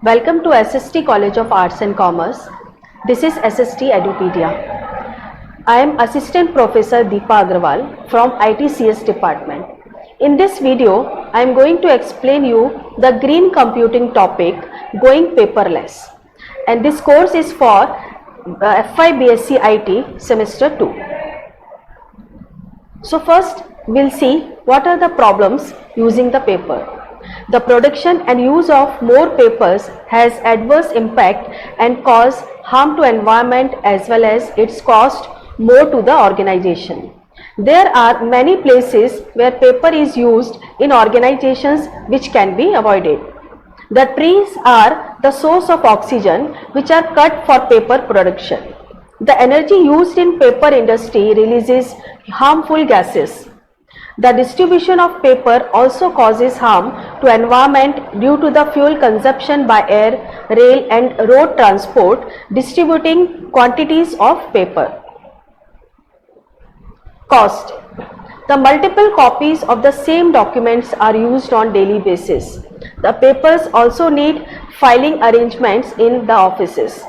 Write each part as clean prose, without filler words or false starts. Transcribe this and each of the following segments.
Welcome to SST College of Arts and Commerce. This is SST Edupedia. I am Assistant Professor Deepa Agrawal from ITCS department. In this video, I am going to explain you the green computing topic going paperless. And this course is for FY BSc IT semester 2. So first, we'll see what are the problems using the paper. The production and use of more papers has adverse impact and cause harm to environment as well as its cost more to the organization. There are many places where paper is used in organizations which can be avoided. The trees are the source of oxygen which are cut for paper production. The energy used in paper industry releases harmful gases. The distribution of paper also causes harm to environment due to the fuel consumption by air, rail and road transport distributing quantities of paper. Cost. The multiple copies of the same documents are used on daily basis. The papers also need filing arrangements in the offices.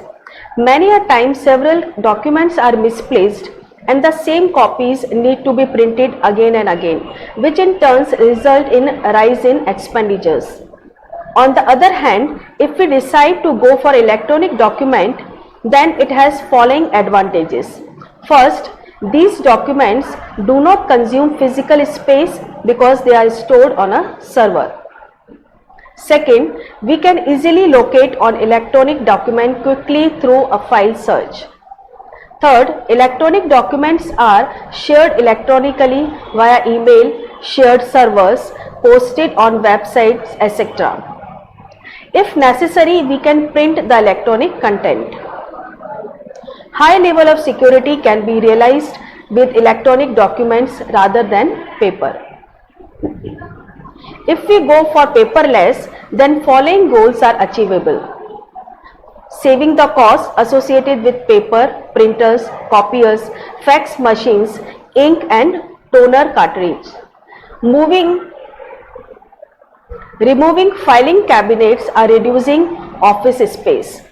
Many a time several documents are misplaced and the same copies need to be printed again and again, which in turn result in a rise in expenditures. On the other hand, if we decide to go for electronic document, then it has following advantages. First, these documents do not consume physical space because they are stored on a server. Second, we can easily locate on electronic document quickly through a file search. Third, electronic documents are shared electronically via email, shared servers, posted on websites, etc. If necessary, we can print the electronic content. High level of security can be realized with electronic documents rather than paper. If we go for paperless, then following goals are achievable. Saving the costs associated with paper, printers, copiers, fax machines, ink and toner cartridge. Removing filing cabinets are reducing office space.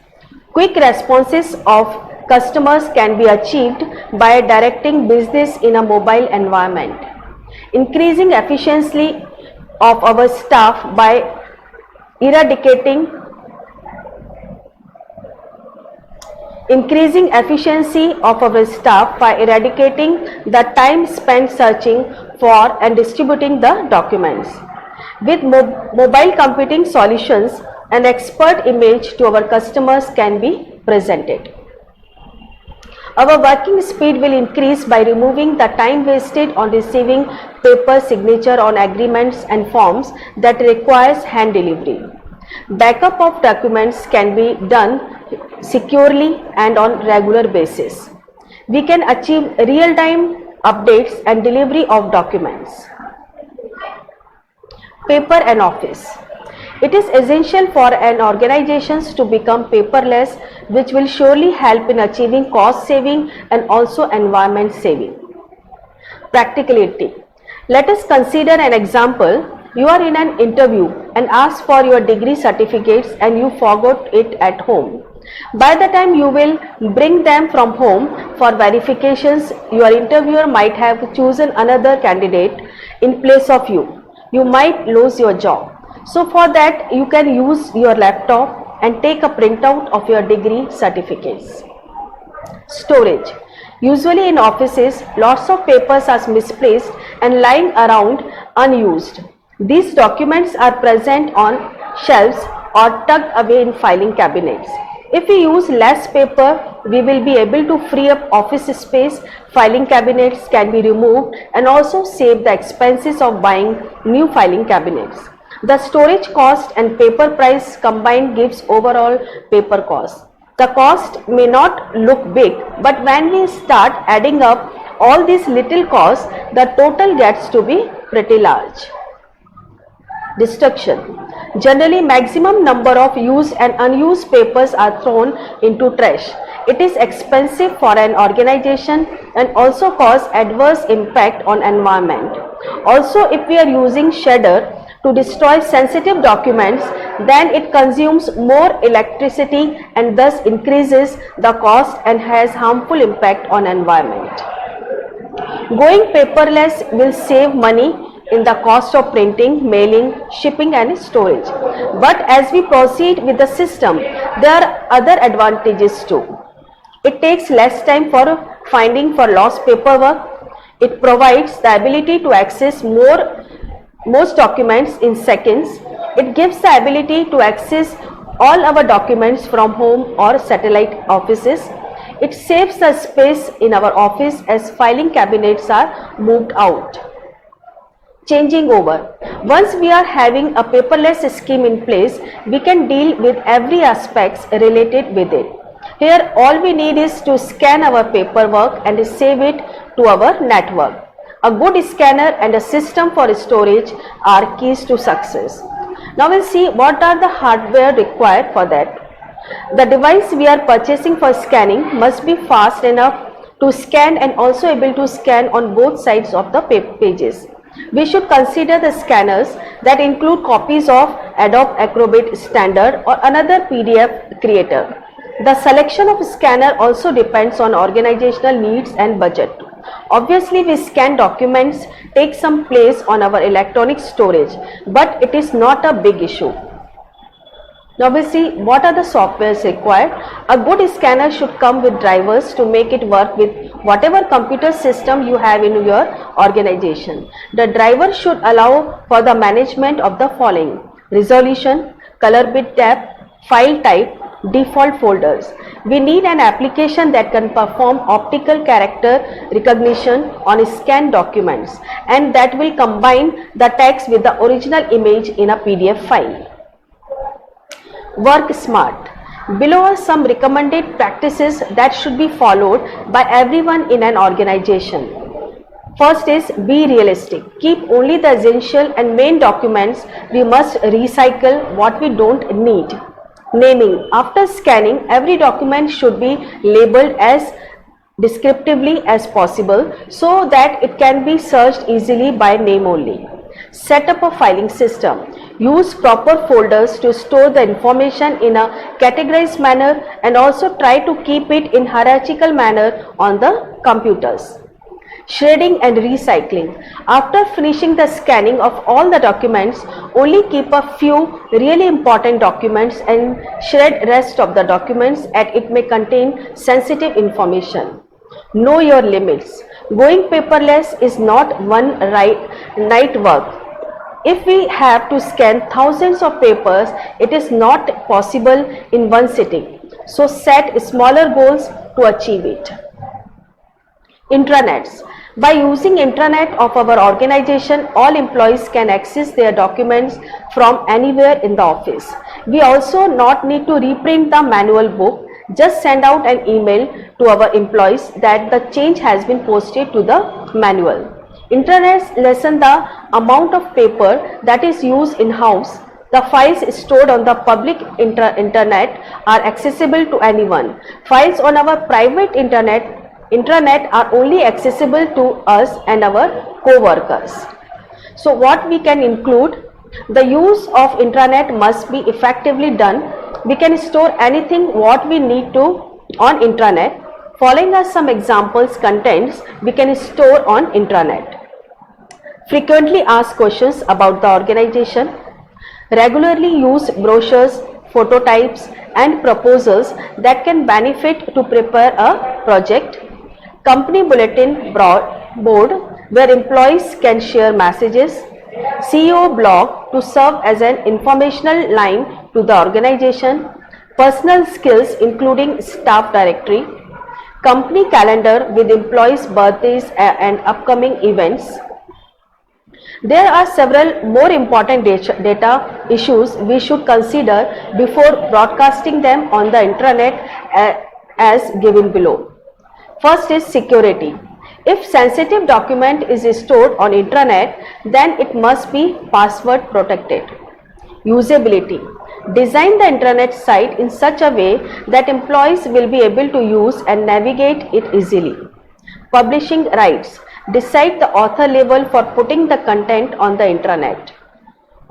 Quick responses of customers can be achieved by directing business in a mobile environment. Increasing efficiency of our staff by Increasing efficiency of our staff by eradicating the time spent searching for and distributing the documents. With mobile computing solutions, an expert image to our customers can be presented. Our working speed will increase by removing the time wasted on receiving paper signature on agreements and forms that requires hand delivery. Backup of documents can be done securely and on regular basis. We can achieve real-time updates and delivery of documents. Paper and office. It is essential for an organization to become paperless, which will surely help in achieving cost saving and also environment saving. Practicality. Let us consider an example. You are in an interview and ask for your degree certificates and you forgot it at home. By the time you will bring them from home for verifications, your interviewer might have chosen another candidate in place of you. You might lose your job. So for that, you can use your laptop and take a printout of your degree certificates. Storage. Usually in offices, lots of papers are misplaced and lying around unused. These documents are present on shelves or tucked away in filing cabinets. If we use less paper, we will be able to free up office space, filing cabinets can be removed and also save the expenses of buying new filing cabinets. The storage cost and paper price combined gives overall paper cost. The cost may not look big, but when we start adding up all these little costs, the total gets to be pretty large. Destruction. Generally, maximum number of used and unused papers are thrown into trash. It is expensive for an organization and also cause adverse impact on environment. Also, if we are using shredder, to destroy sensitive documents, then it consumes more electricity and thus increases the cost and has harmful impact on environment. Going paperless will save money in the cost of printing, mailing, shipping and storage. But as we proceed with the system, there are other advantages too. It takes less time for finding for lost paperwork. It provides the ability to access most documents in seconds. It gives the ability to access all our documents from home or satellite offices. It saves the space in our office as filing cabinets are moved out. Changing over. Once we are having a paperless scheme in place, we can deal with every aspects related with it. Here all we need is to scan our paperwork and save it to our network. A good scanner and a system for storage are keys to success. Now we'll see what are the hardware required for that. The device we are purchasing for scanning must be fast enough to scan and also able to scan on both sides of the pages. We should consider the scanners that include copies of Adobe Acrobat Standard or another PDF creator. The selection of scanner also depends on organizational needs and budget. Obviously, we scan documents take some place on our electronic storage, but it is not a big issue. Now we see what are the softwares required. A good scanner should come with drivers to make it work with whatever computer system you have in your organization. The driver should allow for the management of the following: resolution, color bit depth, file type, default folders. We need an application that can perform optical character recognition on scanned documents and that will combine the text with the original image in a PDF file. Work smart. Below are some recommended practices that should be followed by everyone in an organization. First is be realistic. Keep only the essential and main documents. We must recycle what we don't need. Naming. After scanning, every document should be labeled as descriptively as possible so that it can be searched easily by name only. Set up a filing system. Use proper folders to store the information in a categorized manner and also try to keep it in hierarchical manner on the computers. Shredding and recycling. After finishing the scanning of all the documents, only keep a few really important documents and shred rest of the documents as it may contain sensitive information. Know your limits. Going paperless is not one night work. If we have to scan thousands of papers, it is not possible in one sitting. So set smaller goals to achieve it. Intranets. By using intranet of our organization, all employees can access their documents from anywhere in the office. We also not need to reprint the manual book. Just send out an email to our employees that the change has been posted to the manual. Intranets lessen the amount of paper that is used in-house. The files stored on the public internet are accessible to anyone. Files on our private intranet are only accessible to us and our co-workers. So what we can include? The use of intranet must be effectively done. We can store anything what we need to on intranet. Following us some examples contents we can store on intranet. Frequently asked questions about the organization. Regularly use brochures, phototypes and proposals that can benefit to prepare a project. Company bulletin board where employees can share messages. CEO blog to serve as an informational line to the organization. Personal skills including staff directory. Company calendar with employees' birthdays and upcoming events. There are several more important data issues we should consider before broadcasting them on the intranet as given below. First is security. If sensitive document is stored on intranet, then it must be password protected. Usability. Design the intranet site in such a way that employees will be able to use and navigate it easily. Publishing rights. Decide the author level for putting the content on the intranet.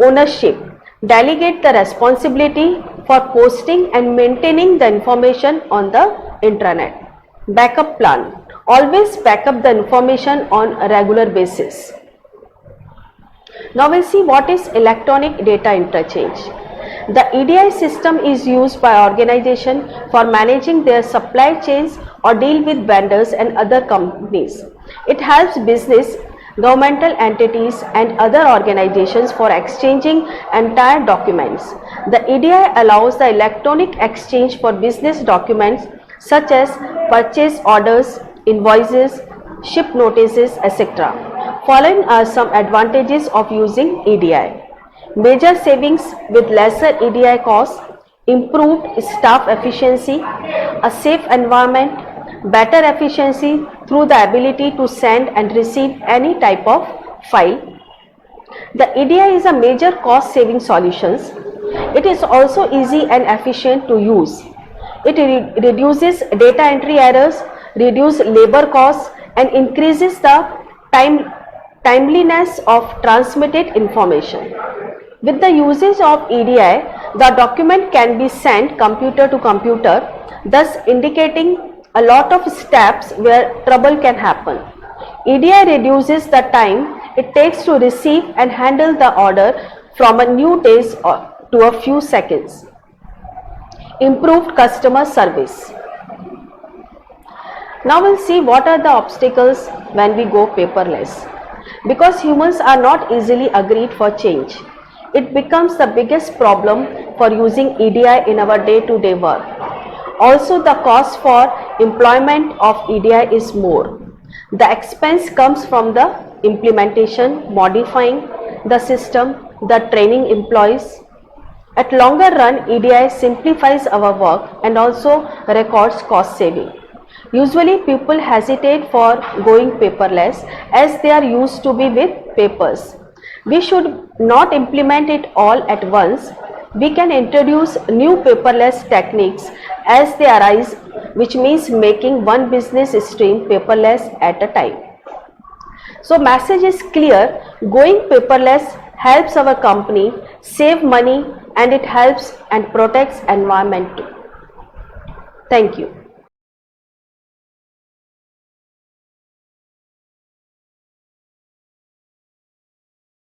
ownership. Delegate the responsibility for posting and maintaining the information on the intranet. Backup plan. Always backup the information on a regular basis. Now we'll see what is electronic data interchange. The EDI system is used by organizations for managing their supply chains or deal with vendors and other companies. It helps business, governmental entities and other organizations for exchanging entire documents. The EDI allows the electronic exchange for business documents such as purchase orders, invoices, ship notices, etc. Following are some advantages of using EDI. Major savings with lesser EDI costs, improved staff efficiency, a safe environment, better efficiency through the ability to send and receive any type of file. The EDI is a major cost saving solution. It is also easy and efficient to use. It reduces data entry errors, reduces labor costs and increases the timeliness of transmitted information. With the usage of EDI, the document can be sent computer to computer, thus indicating a lot of steps where trouble can happen. EDI reduces the time it takes to receive and handle the order from a few days to a few seconds. Improved customer service. Now we'll see what are the obstacles when we go paperless. Because humans are not easily agreed for change, it becomes the biggest problem for using EDI in our day-to-day work. Also, the cost for employment of EDI is more. The expense comes from the implementation, modifying the system, the training employees. At longer run, EDI simplifies our work and also records cost saving. Usually people hesitate for going paperless as they are used to be with papers. We should not implement it all at once. We can introduce new paperless techniques as they arise, which means making one business stream paperless at a time. So message is clear, going paperless helps our company save money and it helps and protects environment too. Thank you.